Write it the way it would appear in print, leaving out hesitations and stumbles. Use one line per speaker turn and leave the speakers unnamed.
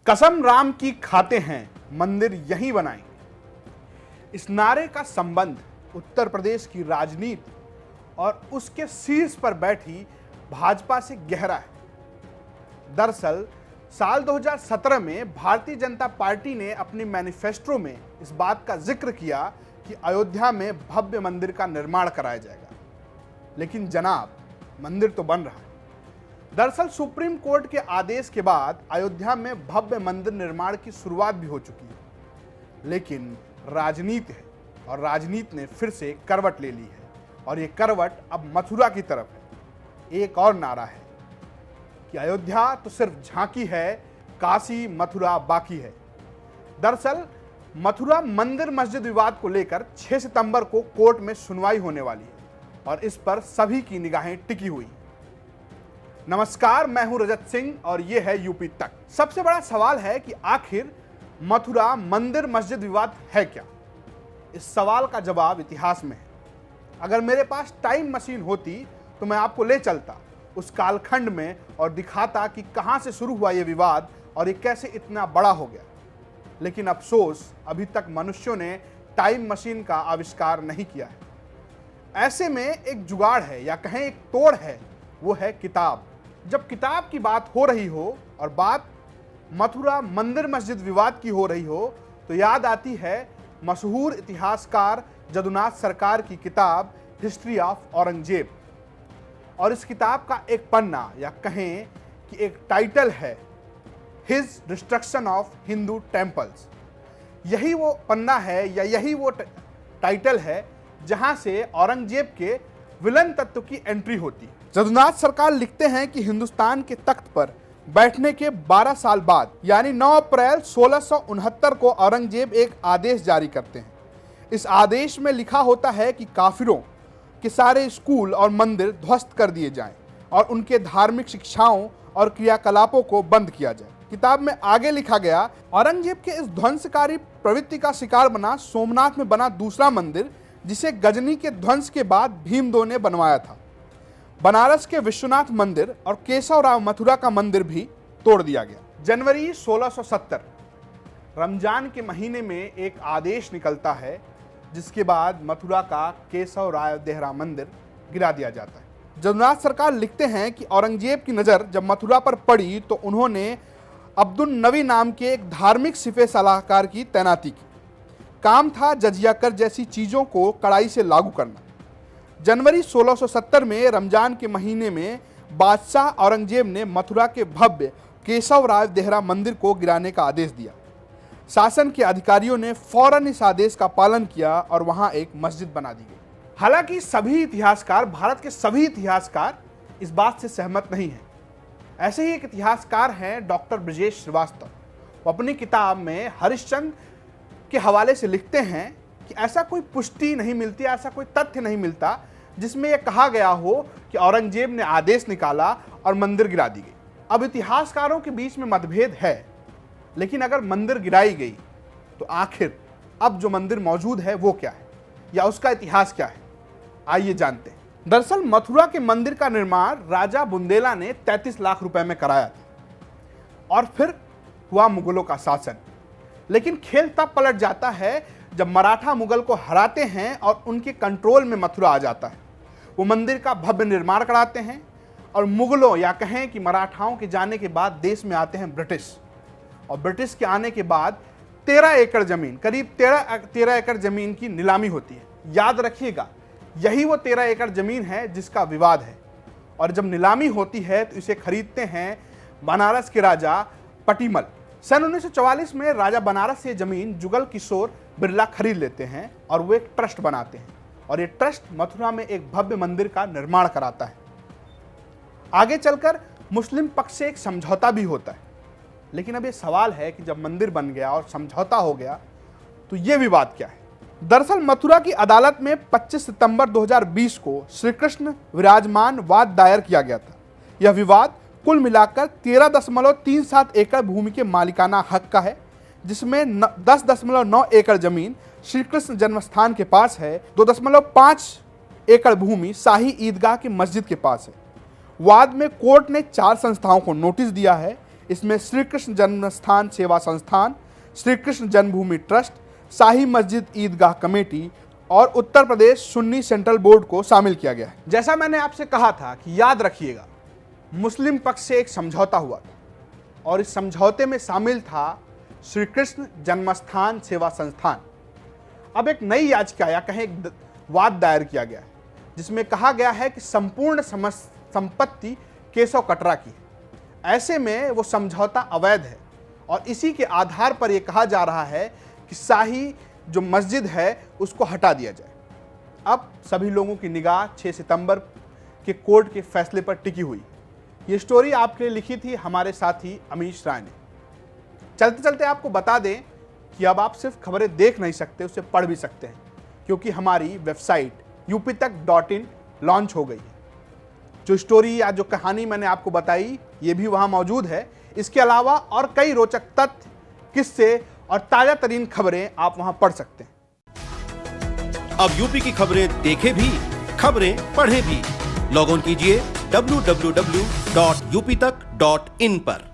कसम राम की खाते हैं, मंदिर यहीं बनाएंगे। इस नारे का संबंध उत्तर प्रदेश की राजनीति और उसके शीर्ष पर बैठी भाजपा से गहरा है। दरअसल साल 2017 में भारतीय जनता पार्टी ने अपनी मैनिफेस्टो में इस बात का जिक्र किया कि अयोध्या में भव्य मंदिर का निर्माण कराया जाएगा। लेकिन जनाब, मंदिर तो बन रहा है। दरअसल सुप्रीम कोर्ट के आदेश के बाद अयोध्या में भव्य मंदिर निर्माण की शुरुआत भी हो चुकी है। लेकिन राजनीति है और राजनीति ने फिर से करवट ले ली है और ये करवट अब मथुरा की तरफ है। एक और नारा है कि अयोध्या तो सिर्फ झांकी है, काशी मथुरा बाकी है। दरअसल मथुरा मंदिर मस्जिद विवाद को लेकर 6 सितंबर को कोर्ट में सुनवाई होने वाली है और इस पर सभी की निगाहें टिकी हुई हैं। नमस्कार, मैं हूं रजत सिंह और ये है यूपी तक। सबसे बड़ा सवाल है कि आखिर मथुरा मंदिर मस्जिद विवाद है क्या? इस सवाल का जवाब इतिहास में है। अगर मेरे पास टाइम मशीन होती तो मैं आपको ले चलता उस कालखंड में और दिखाता कि कहां से शुरू हुआ ये विवाद और ये कैसे इतना बड़ा हो गया। लेकिन अफसोस, अभी तक मनुष्यों ने टाइम मशीन का आविष्कार नहीं किया है। ऐसे में एक जुगाड़ है या कहें एक तोड़ है, वो है किताब। जब किताब की बात हो रही हो और बात मथुरा मंदिर मस्जिद विवाद की हो रही हो तो याद आती है मशहूर इतिहासकार जदुनाथ सरकार की किताब हिस्ट्री ऑफ औरंगजेब। और इस किताब का एक पन्ना या कहें कि एक टाइटल है his destruction of Hindu temples. यही वो पन्ना है या यही वो टाइटल है जहां से औरंगजेब के विलन तत्व की एंट्री होती है। जदुनाथ सरकार लिखते हैं कि हिंदुस्तान के तख्त पर बैठने के 12 साल बाद यानी 9 अप्रैल 1669 को औरंगजेब एक आदेश जारी करते हैं। इस आदेश में लिखा होता है कि काफिरों के सारे स्कूल और मंदिर ध्वस्त कर दिए जाएं और उनके धार्मिक शिक्षाओं और क्रियाकलापों को बंद किया जाए। किताब में आगे लिखा गया, औरंगजेब के इस ध्वंसकारी प्रवृत्ति का शिकार बना सोमनाथ में बना दूसरा मंदिर जिसे गजनी के ध्वंस के बाद भीमदेव ने बनवाया था। बनारस के विश्वनाथ मंदिर और केशवराव मथुरा का मंदिर भी तोड़ दिया गया। जनवरी 1670 रमजान के महीने में एक आदेश निकलता है जिसके बाद मथुरा का केशवराव देहरा मंदिर गिरा दिया जाता है। जदुनाथ सरकार लिखते हैं कि औरंगजेब की नज़र जब मथुरा पर पड़ी तो उन्होंने अब्दुल नबी नाम के एक धार्मिक सिफे सलाहकार की तैनाती की। काम था जजिया कर जैसी चीज़ों को कड़ाई से लागू करना। जनवरी 1670 में रमजान के महीने में बादशाह औरंगजेब ने मथुरा के भव्य केशवराव देहरा मंदिर को गिराने का आदेश दिया। शासन के अधिकारियों ने फौरन इस आदेश का पालन किया और वहां एक मस्जिद बना दी गई। हालांकि सभी इतिहासकार, भारत के सभी इतिहासकार इस बात से सहमत नहीं हैं। ऐसे ही एक इतिहासकार हैं डॉक्टर ब्रजेश श्रीवास्तव। वो अपनी किताब में हरिश्चंद्र के हवाले से लिखते हैं कि ऐसा कोई पुष्टि नहीं मिलती, ऐसा कोई तथ्य नहीं मिलता जिसमें यह कहा गया हो कि औरंगजेब ने आदेश निकाला और मंदिर गिरा दी गई। अब इतिहासकारों के बीच में मतभेद है, लेकिन अगर मंदिर गिराई गई तो आखिर अब जो मंदिर मौजूद है वो क्या है या उसका इतिहास क्या है, आइए जानते हैं। दरअसल मथुरा के मंदिर का निर्माण राजा बुंदेला ने 33 लाख रुपए में कराया था और फिर हुआ मुगलों का शासन। लेकिन खेल तब पलट जाता है जब मराठा मुगल को हराते हैं और उनके कंट्रोल में मथुरा आ जाता है। वो मंदिर का भव्य निर्माण कराते हैं और मुगलों या कहें कि मराठाओं के जाने के बाद देश में आते हैं ब्रिटिश। और ब्रिटिश के आने के बाद 13 एकड़ जमीन, करीब 13 एकड़ जमीन की नीलामी होती है। याद रखिएगा, यही वो 13 एकड़ जमीन है जिसका विवाद है। और जब नीलामी होती है तो इसे खरीदते हैं बनारस के राजा पटिमल। सन 1944 में राजा बनारस से जमीन जुगल किशोर बिरला खरीद लेते हैं और वो एक ट्रस्ट बनाते हैं और ये ट्रस्ट मथुरा में एक भव्य मंदिर का निर्माण कराता है। आगे चलकर मुस्लिम पक्ष से एक समझौता भी होता है। लेकिन अब ये सवाल है कि जब मंदिर बन गया और समझौता हो गया तो ये विवाद क्या है? दरअसल मथुरा की अदालत में 25 सितंबर 2020 को श्री कृष्ण विराजमान वाद दायर किया गया था। यह विवाद कुल मिलाकर 13.37 एकड़ भूमि के मालिकाना हक का है, जिसमें 10.9 एकड़ जमीन श्री कृष्ण जन्मस्थान के पास है, 2.5 एकड़ भूमि शाही ईदगाह की मस्जिद के पास है। वाद में कोर्ट ने 4 संस्थाओं को नोटिस दिया है। इसमें श्री कृष्ण जन्मस्थान सेवा संस्थान, श्री कृष्ण जन्मभूमि ट्रस्ट, शाही मस्जिद ईदगाह कमेटी और उत्तर प्रदेश सुन्नी सेंट्रल बोर्ड को शामिल किया गया है। जैसा मैंने आपसे कहा था कि याद रखिएगा, मुस्लिम पक्ष से एक समझौता हुआ था और इस समझौते में शामिल था श्री कृष्ण जन्मस्थान सेवा संस्थान। अब एक नई याचिका या कहें एक वाद दायर किया गया है जिसमें कहा गया है कि संपूर्ण संपत्ति केशव कटरा की है। ऐसे में वो समझौता अवैध है और इसी के आधार पर यह कहा जा रहा है कि शाही जो मस्जिद है उसको हटा दिया जाए। अब सभी लोगों की निगाह 6 सितंबर के कोर्ट के फैसले पर टिकी हुई। ये स्टोरी आपके लिए लिखी थी हमारे साथी अमीश राय ने। चलते चलते आपको बता दें कि अब आप सिर्फ खबरें देख नहीं सकते, उसे पढ़ भी सकते हैं, क्योंकि हमारी वेबसाइट uptak.in लॉन्च हो गई है। जो स्टोरी या जो कहानी मैंने आपको बताई ये भी वहां मौजूद है। इसके अलावा और कई रोचक तथ्य, किस्से और ताजा तरीन खबरें आप वहां पढ़ सकते हैं।
अब यूपी की खबरें देखें भी, खबरें पढ़ें भी। लॉग ऑन कीजिए www.uptak.in पर।